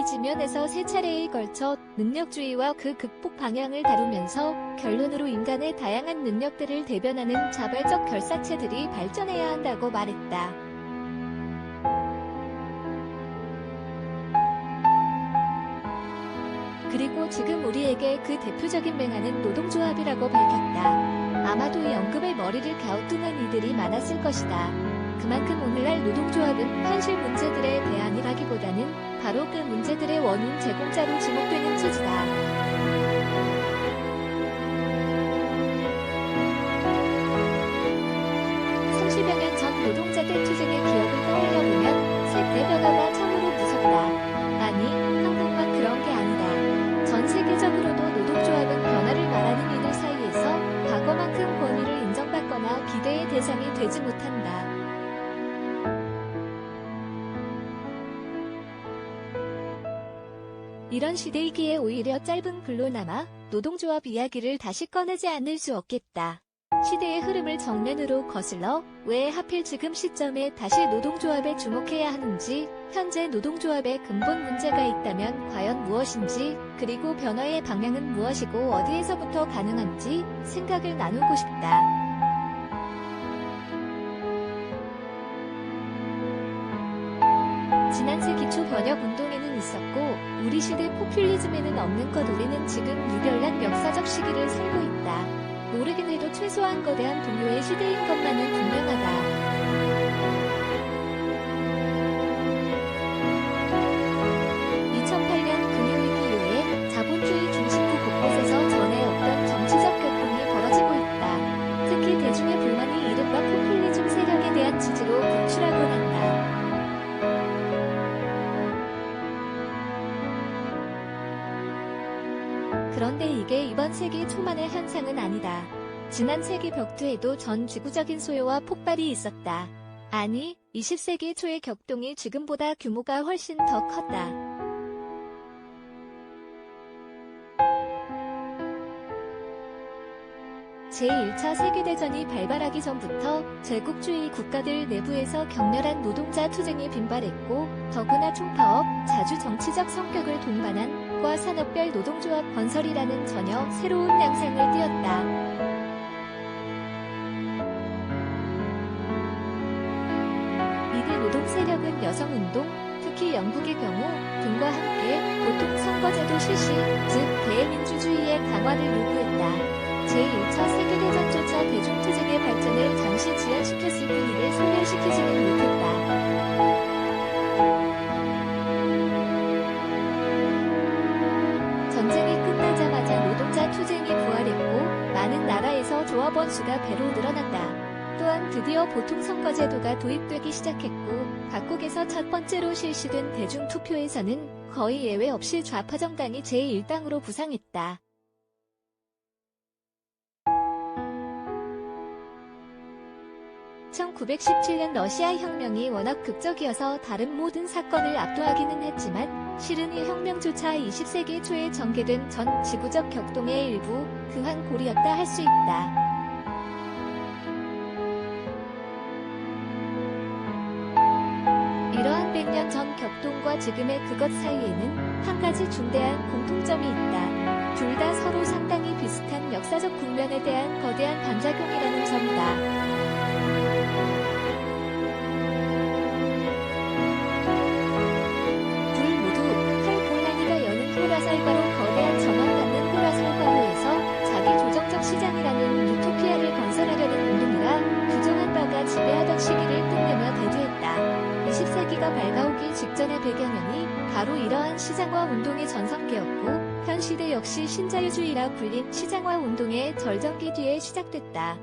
이 지면에서 세 차례에 걸쳐 능력주의와 그 극복 방향을 다루면서 결론으로 인간의 다양한 능력들을 대변하는 자발적 결사체들이 발전해야 한다고 말했다. 그리고 지금 우리에게 그 대표적인 맹아는 노동조합이라고 밝혔다. 아마도 이 언급에 머리를 갸우뚱한 이들이 많았을 것이다. 그만큼 오늘날 노동조합은 현실 문제들의 대안이라기보다는 바로 그 문제들의 원인 제공자로 지목되는 체제다. (30여 년) 전 노동자들 투쟁의 기억을 떠올려보면 새 대변화가 참으로 무섭다. 아니, 한국만 그런 게 아니다. 전 세계적으로도 노동조합은 변화를 말하는 이들 사이에서 과거만큼 권위를 인정받거나 기대의 대상이 되지 못한다. 이런 시대이기에 오히려 짧은 글로나마 노동조합 이야기를 다시 꺼내지 않을 수 없겠다. 시대의 흐름을 정면으로 거슬러 왜 하필 지금 시점에 다시 노동조합에 주목해야 하는지, 현재 노동조합에 근본 문제가 있다면 과연 무엇인지, 그리고 변화의 방향은 무엇이고 어디에서부터 가능한지 생각을 나누고 싶다. 지난 세기 초 번역운동에는 있었고 우리 시대 포퓰리즘에는 없는 것. 우리는 지금 유별난 역사적 시기를 살고 있다. 모르긴 해도 최소한 거대한 동요의 시대인 것만은 분명하다. 2008년 금융위기 이후에 자본주의 중심부 곳곳에서 전에 없던 정치적 격동이 벌어지고 있다. 특히 대중의 불만이 이른바 포퓰리즘 세력에 대한 지지로 분출하곤 한다. 그런데 이게 이번 세기 초만의 현상은 아니다. 지난 세기 벽두에도 전 지구적인 소요와 폭발이 있었다. 아니, 20세기 초의 격동이 지금보다 규모가 훨씬 더 컸다. 제1차 세계대전이 발발하기 전부터 제국주의 국가들 내부에서 격렬한 노동자 투쟁이 빈발했고, 더구나 총파업, 자주 정치적 성격을 동반한 과 산업별 노동조합 건설이라는 전혀 새로운 양상을 띄었다. 이들 노동 세력은 여성운동, 특히 영국의 경우 등과 함께 보통 선거제도 실시, 즉 대민주주의의 강화를 요구했다. 제1차 세계대전조차 대중투쟁의 발전을 잠시 지연시켰을 뿐 이를 소멸시키지는 못했다. 전쟁이 끝나자마자 노동자 투쟁이 부활했고 많은 나라에서 조합원 수가 배로 늘어났다. 또한 드디어 보통 선거제도가 도입되기 시작했고 각국에서 첫 번째로 실시된 대중투표에서는 거의 예외 없이 좌파 정당이 제1당으로 부상했다. (1917년) 러시아 혁명이 워낙 극적이어서 다른 모든 사건을 압도하기는 했지만 실은 이 혁명조차 20세기 초에 전개된 전 지구적 격동의 일부, 그 한 골이었다 할 수 있다. 이러한 100년 전 격동과 지금의 그것 사이에는 한 가지 중대한 공통점이 있다. 둘 다 서로 상당히 비슷한 역사적 국면에 대한 거대한 반작용이라는 점이다. 호라살과로 거대한 전원받는 호라살과로에서 자기 조정적 시장이라는 유토피아를 건설하려는 운동이라 부정한 바가 지배하던 시기를 끝내며 대두했다. 20세기가 밝아오기 직전의 100여 년이 바로 이러한 시장화 운동의 전성기였고 현 시대 역시 신자유주의라 불린 시장화 운동의 절정기 뒤에 시작됐다.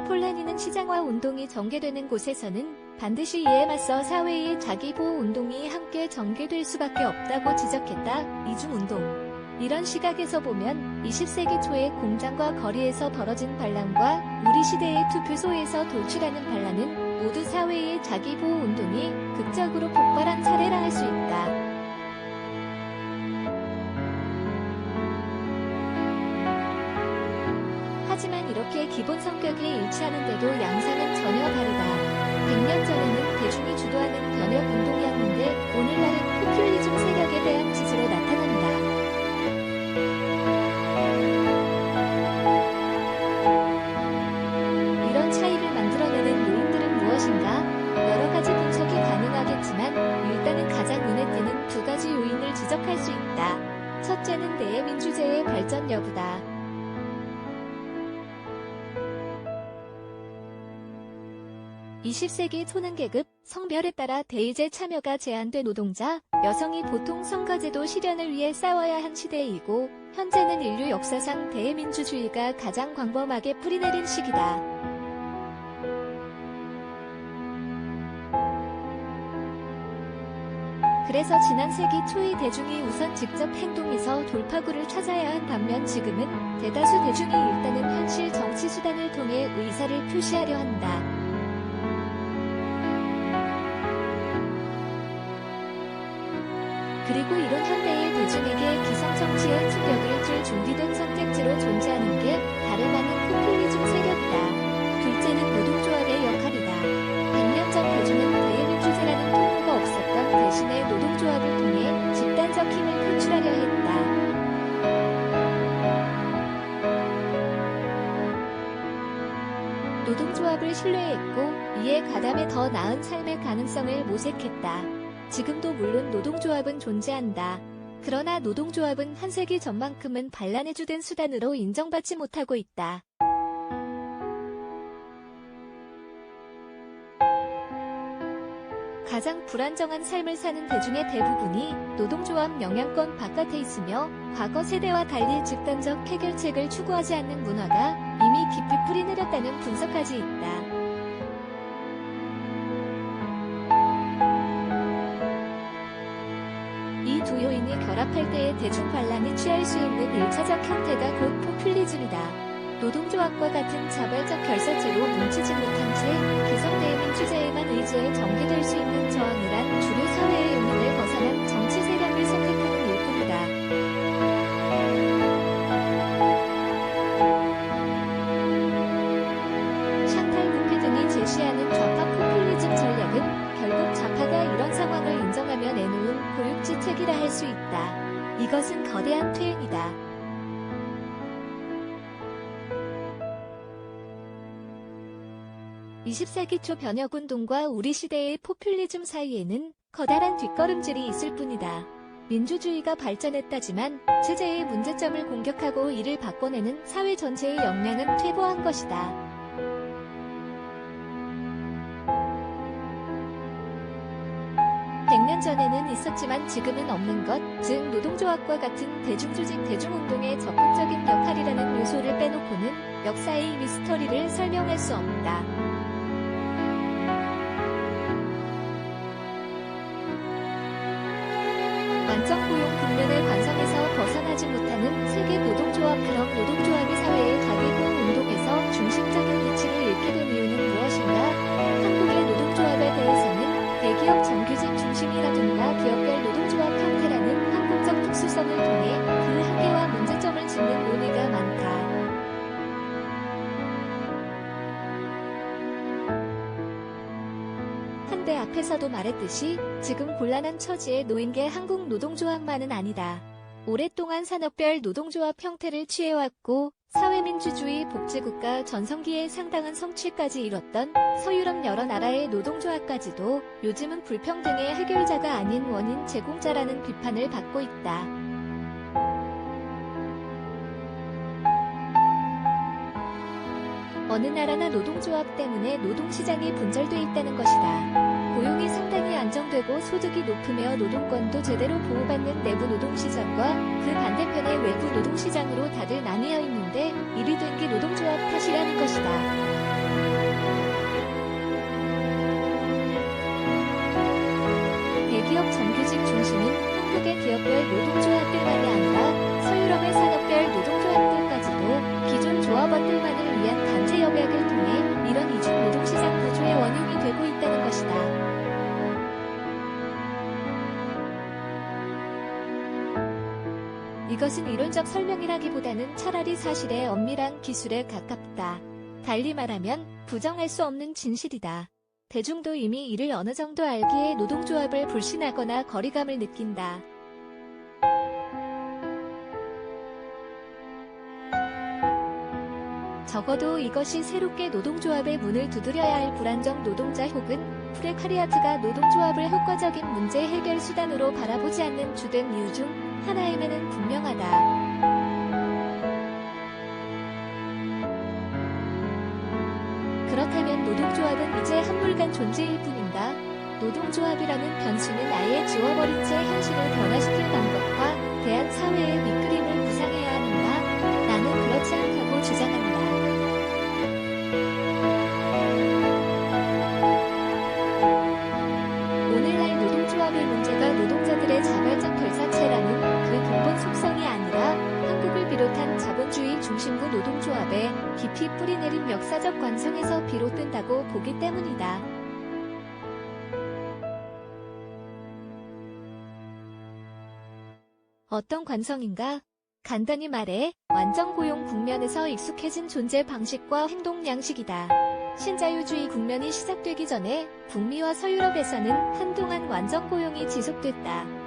폴라니는 시장화 운동이 전개되는 곳에서는 반드시 이에 맞서 사회의 자기보호 운동이 함께 전개될 수밖에 없다고 지적했다. 이중운동. 이런 시각에서 보면 20세기 초에 공장과 거리에서 벌어진 반란과 우리 시대의 투표소에서 돌출하는 반란은 모두 사회의 자기보호 운동이 극적으로 폭발한 사례라 할 수 있다. 하지만 이렇게 기본 성격이 일치하는데도 양상은 전혀 다르다. 20세기 초는 계급, 성별에 따라 대의제 참여가 제한된 노동자, 여성이 보통 선거제도 실현을 위해 싸워야 한 시대이고, 현재는 인류 역사상 대민주주의가 가장 광범하게 뿌리내린 시기다. 그래서 지난 세기 초의 대중이 우선 직접 행동해서 돌파구를 찾아야 한 반면 지금은 대다수 대중이 일단은 현실 정치 수단을 통해 의사를 표시하려 한다. 그리고 이런 현대의 대중에게 기성정치의 충격을 줄 준비된 선택지로 존재하는 게 다름 아닌 포퓰리즘 세력이다. 둘째는 노동조합의 역할이다. 100년 전 대중은 대의민주제라는 통로가 없었던 대신에 노동조합을 통해 집단적 힘을 표출하려 했다. 노동조합을 신뢰했고 이에 가담해 더 나은 삶의 가능성을 모색했다. 지금도 물론 노동조합은 존재한다. 그러나 노동조합은 한 세기 전만큼은 반란에 주된 수단으로 인정받지 못하고 있다. 가장 불안정한 삶을 사는 대중의 대부분이 노동조합 영향권 바깥에 있으며 과거 세대와 달리 집단적 해결책을 추구하지 않는 문화가 이미 깊이 뿌리내렸다는 분석까지 있다. 이 두 요인이 결합할 때의 대중 반란이 취할 수 있는 1차적 형태가 곧 포퓰리즘이다. 노동조합과 같은 자발적 결사체로 뭉치지 못한 채 기성대의민주제에만 의지해 전개될 수 있는 저항이란 주류 사회의 용인을 벗어난 정치 세력을 선택하는 일뿐이다. 샹탈 부페 등이 제시하는 좌파 포퓰리즘 전략은 결국 좌파가 이런 상황을 인정하며 내놓은 고육지책이라 할 수 있다. 이것은 거대한 퇴행이다. (20세기) 초 변혁운동과 우리 시대의 포퓰리즘 사이에는 커다란 뒷걸음질이 있을 뿐이다. 민주주의가 발전했다지만 체제의 문제점을 공격하고 이를 바꿔내는 사회 전체의 역량은 퇴보한 것이다. 100년 전에는 있었지만 지금은 없는 것, 즉 노동조합과 같은 대중조직 대중운동의 적극적인 역할이라는 요소를 빼놓고는 역사의 미스터리를 설명할 수 없다. 완전 고용 국면의 관성에서 벗어나지 못하는 세계 노동조합 그럼 노동조합이 사회의 자기보호 운동에서 중심적인 위치를 잃게 된 이유는 무엇인가? 한국의 노동조합에 대해서는 대기업 정규직 중심이라든가 기업별 노동조합 형태라는 한국적 특수성을 통해 그 한계와 문제점을 짚는 논의가 많다. 한때 앞에서도 말했듯이 지금 곤란한 처지에 놓인 게 한국 노동조합만은 아니다. 오랫동안 산업별 노동조합 형태를 취해왔고 사회민주주의 복지국가 전성기에 상당한 성취까지 이뤘던 서유럽 여러 나라의 노동조합까지도 요즘은 불평등의 해결자가 아닌 원인 제공자라는 비판을 받고 있다. 어느 나라나 노동조합 때문에 노동시장이 분절돼 있다는 것이다. 고용이 상당히 안정되고 소득이 높으며 노동권도 제대로 보호받는 내부 노동시장과 그 반대편의 외부 노동시장으로 다들 나뉘어 있는데 이리 된 게 노동조합 탓이라는 것이다. 대기업 정규직 중심인 한국의 기업별 노동조합들만이 아니라 서유럽의 산업별 노동조합들까지도 기존 조합원들만을 위한 단체 협약을 통해 이런 이중 노동시장 구조의 원흉이 되고 있다는 것이다. 이것은 이론적 설명이라기보다는 차라리 사실의 엄밀한 기술에 가깝다. 달리 말하면 부정할 수 없는 진실이다. 대중도 이미 이를 어느 정도 알기에 노동조합을 불신하거나 거리감을 느낀다. 적어도 이것이 새롭게 노동조합의 문을 두드려야 할 불안정 노동자 혹은 프레카리아트가 노동조합을 효과적인 문제 해결 수단으로 바라보지 않는 주된 이유 중 하나임에는 분명하다. 그렇다면 노동조합은 이제 한물 불가능한 존재일 뿐인가? 노동조합이라는 변수는 아예 지워버린 채 현실을 변화시킬 방법과 대한 사회의 밑그림을 구상해야 하는가? 나는 그렇지 않다고 주장한다. 오늘날 노동조합의 문제가 노동자들의 자발적 결사체라는 그 근본 속성이 아니라 한국을 비롯한 자본주의 중심부 노동조합에 깊이 뿌리내린 역사적 관성에서 비롯된다고 보기 때문이다. 어떤 관성인가? 간단히 말해 완전 고용 국면에서 익숙해진 존재 방식과 행동 양식이다. 신자유주의 국면이 시작되기 전에 북미와 서유럽에서는 한동안 완전 고용이 지속됐다.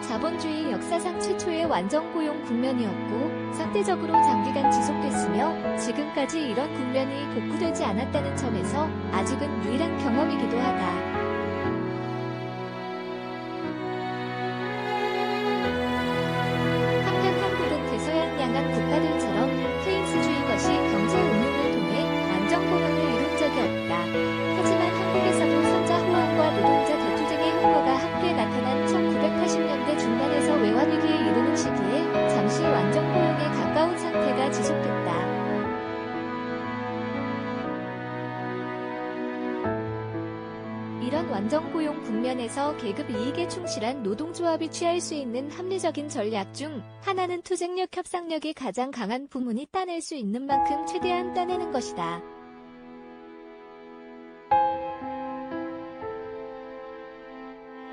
자본주의 역사상 최초의 완전 고용 국면이었고 상대적으로 장기간 지속됐으며 지금까지 이런 국면이 복구되지 않았다는 점에서 아직은 유일한 경험이기도 하다. 한편 한국은 대서양 양안 국가들처럼 케인스주의 것이 경제 운용을 통해 완전 고용을 이룬 적이 없다. 하지만 한국에서도 선자 호황과 노동자 대투쟁의 효과가 함께 나타난 1980년대 중반에서 외환위기에 이르는 시기에 잠시 완전 고용에 가까운 상태가 지속됐다. 이런 완전 고용 국면에서 계급 이익에 충실한 노동조합이 취할 수 있는 합리적인 전략 중 하나는 투쟁력, 협상력이 가장 강한 부문이 따낼 수 있는 만큼 최대한 따내는 것이다.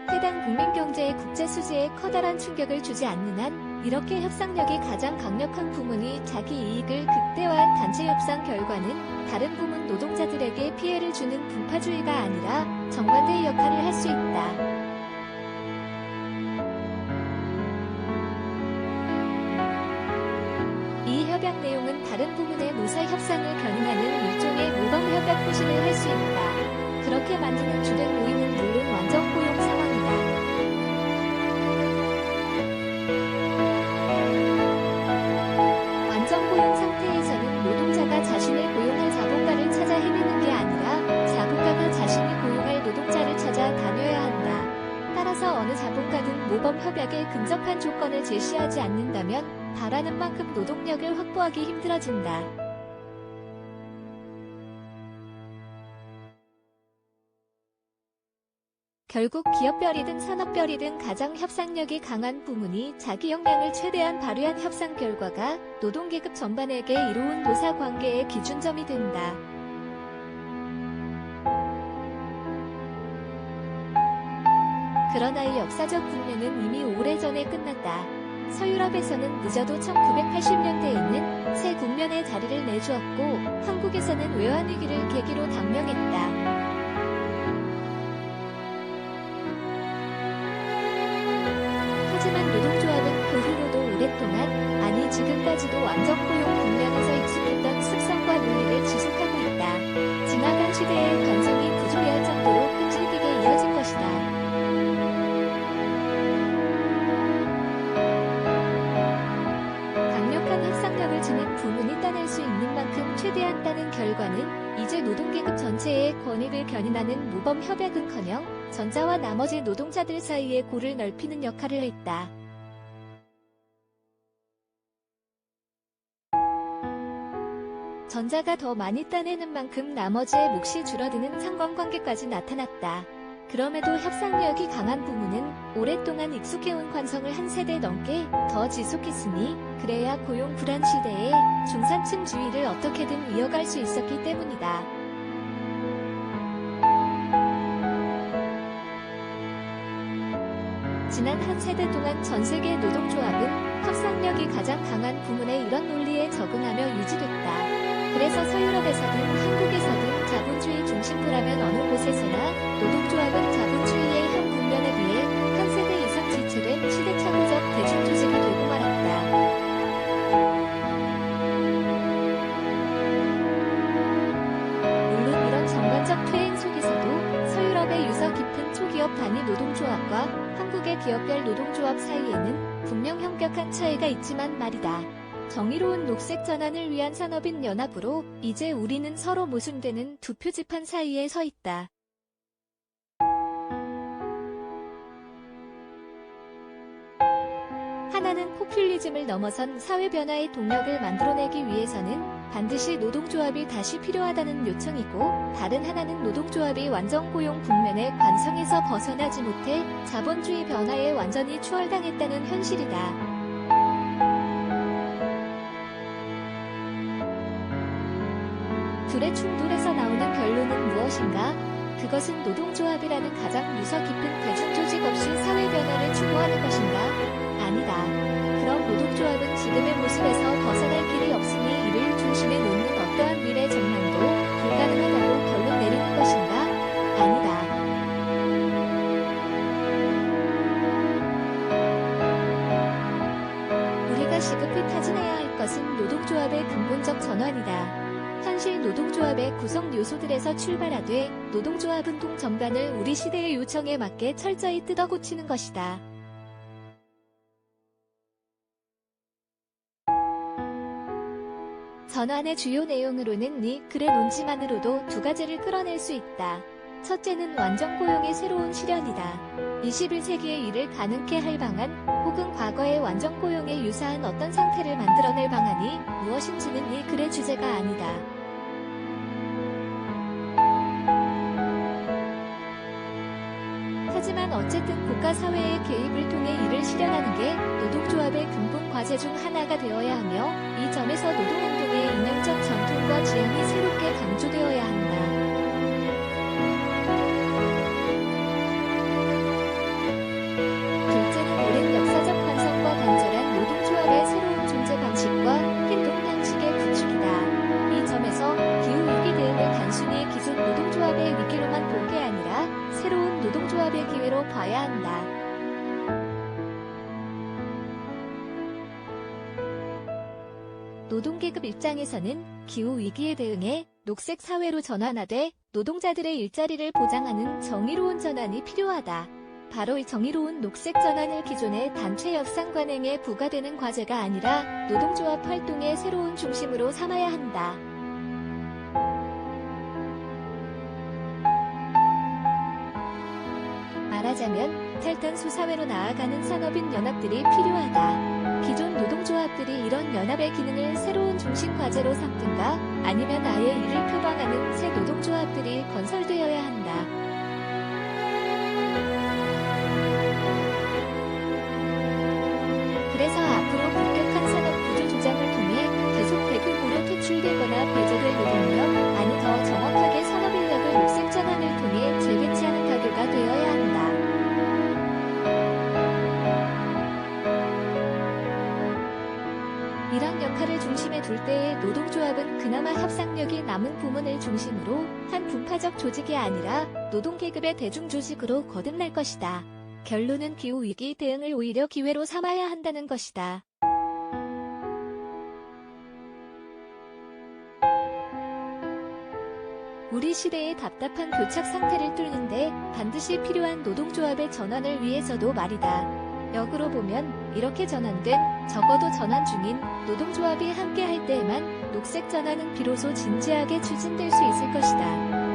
해당 국민 경제의 국제 수지에 커다란 충격을 주지 않는 한 이렇게 협상력이 가장 강력한 부문이 자기 이익을 극대화한 단체 협상 결과는 다른 부문 노동자들에게 피해를 주는 분파주의가 아니라 정반대의 역할을 할 수 있다. 이 협약 내용은 다른 부문의 노사 협상을 견인하는 일종의 모범 협약 구실을 할 수 있다. 그렇게 만드는 주된 모임은 물론 완전 고용 상황이다. 완전 고용 상태에서는 노동자가 자신을 고용할 자본가를 찾아 헤매는 게 아니라 자본가가 자신이 고용할 노동자를 찾아 다녀야 한다. 따라서 어느 자본가든 모범 협약에 근접한 조건을 제시하지 않는다면 바라는 만큼 노동력을 확보하기 힘들어진다. 결국 기업별이든 산업별이든 가장 협상력이 강한 부문이 자기 역량을 최대한 발휘한 협상 결과가 노동계급 전반에게 이로운 노사관계의 기준점이 된다. 그러나 이 역사적 국면은 이미 오래전에 끝났다. 서유럽에서는 늦어도 1980년대에는 새 국면의 자리를 내주었고 한국에서는 외환위기를 계기로 당명했다. 하지만 노동조합은 그 후로도 오랫동안, 아니 지금까지도 완전 고용 국면에서 익숙했던 습성과 논리를 지속하고 있다. 지나간 시대의 관성이 부조리할 정도로 끈질기게 이어진 것이다. 강력한 협상력을 지닌 부문이 따낼 수 있는 만큼 최대한 따는 결과는 이제 노동계급 전체의 권익을 견인하는 모범 협약은커녕 전자와 나머지 노동자들 사이의 골을 넓히는 역할을 했다. 전자가 더 많이 따내는 만큼 나머지의 몫이 줄어드는 상관관계까지 나타났다. 그럼에도 협상력이 강한 부문은 오랫동안 익숙해온 관성을 한 세대 넘게 더 지속했으니 그래야 고용 불안 시대에 중산층주의를 어떻게든 이어갈 수 있었기 때문이다. 지난 한 세대 동안 전 세계 노동조합은 협상력이 가장 강한 부문의 이런 논리에 적응하며 유지됐다. 그래서 서유럽에서든 한국에서든 자본주의 중심부라면 어느 곳에서나 노동조합은 자본주의의 현 국면에 비해 한 세대 이상 지체된 시대착오적 대중조직이 되고 말았다. 물론 이런 전반적 퇴행 속에서도 서유럽의 유서 깊은 초기업 단위 노동조합과 한국의 기업별 노동조합 사이에는 분명 현격한 차이가 있지만 말이다. 정의로운 녹색 전환을 위한 산업인 연합으로 이제 우리는 서로 모순되는 두 표지판 사이에 서 있다. 하나는 포퓰리즘을 넘어선 사회 변화의 동력을 만들어내기 위해서는 반드시 노동조합이 다시 필요하다는 요청이고, 다른 하나는 노동조합이 완전 고용 국면의 관성에서 벗어나지 못해 자본주의 변화에 완전히 추월당했다는 현실이다. 둘의 충돌에서 나오는 결론은 무엇인가? 그것은 노동조합이라는 가장 유서 깊은 대중조직 없이 사회 변화를 추구하는 것인가? 아니다. 그럼 노동조합은 지금의 모습에서 벗어날 길이 없으니 이를 중심에 놓는 어떠한 미래 전망도 불가능하다고 결론 내리는 것인가? 아니다. 우리가 시급히 타진해야 할 것은 노동조합의 근본적 전환이다. 현실 노동조합의 구성 요소들에서 출발하되 노동조합 운동 전반을 우리 시대의 요청에 맞게 철저히 뜯어고치는 것이다. 전환의 주요 내용으로는 이 글의 논지만으로도 두 가지를 끌어낼 수 있다. 첫째는 완전 고용의 새로운 실현이다. 21세기에 이를 가능케 할 방안, 혹은 과거의 완전 고용에 유사한 어떤 상태를 만들어낼 방안이 무엇인지는 이 글의 주제가 아니다. 하지만 어쨌든 국가사회의 개입을 통해 이를 실현하는 게 노동조합의 근본 과제 중 하나가 되어야 하며, 이 점에서 노동운동의 이념적 전통과 지향이 새롭게 강조되어야 한다. 둘째는 오랜 역사적 관성과 단절한 노동조합의 새로운 존재 방식과 행동 방식의 구축이다. 이 점에서 기후위기 대응을 단순히 기존 노동조합의 위기로만 볼 게 아니라 새로운 노동조합의 기회로 봐야 한다. 노동계급 입장에서는 기후위기에 대응해 녹색 사회로 전환하되 노동자들의 일자리를 보장하는 정의로운 전환이 필요하다. 바로 이 정의로운 녹색 전환을 기존의 단체 협상관행에 부과되는 과제가 아니라 노동조합 활동의 새로운 중심으로 삼아야 한다. 말하자면 탈탄소 사회로 나아가는 산업인 연합들이 필요하다. 기존 노동조합들이 이런 연합의 기능을 새로운 중심 과제로 삼든가 아니면 아예 이를 표방하는 새 노동조합들이 건설되어야 한다. 그래서 앞으로 급격한 산업 구조 조정을 통해 계속 대규모로 퇴출되거나 배제될 노동력, 아니 더 정확하게 산업 인력을 녹색 전환을 통해 재배치하는 가교가 되어야 한다. 이런 역할을 중심에 둘 때의 노동조합은 그나마 협상력이 남은 부문을 중심으로 한 분파적 조직이 아니라 노동계급의 대중조직으로 거듭날 것이다. 결론은 기후위기 대응을 오히려 기회로 삼아야 한다는 것이다. 우리 시대의 답답한 교착 상태를 뚫는데 반드시 필요한 노동조합의 전환을 위해서도 말이다. 역으로 보면 이렇게 전환된, 적어도 전환 중인 노동조합이 함께할 때에만 녹색 전환은 비로소 진지하게 추진될 수 있을 것이다.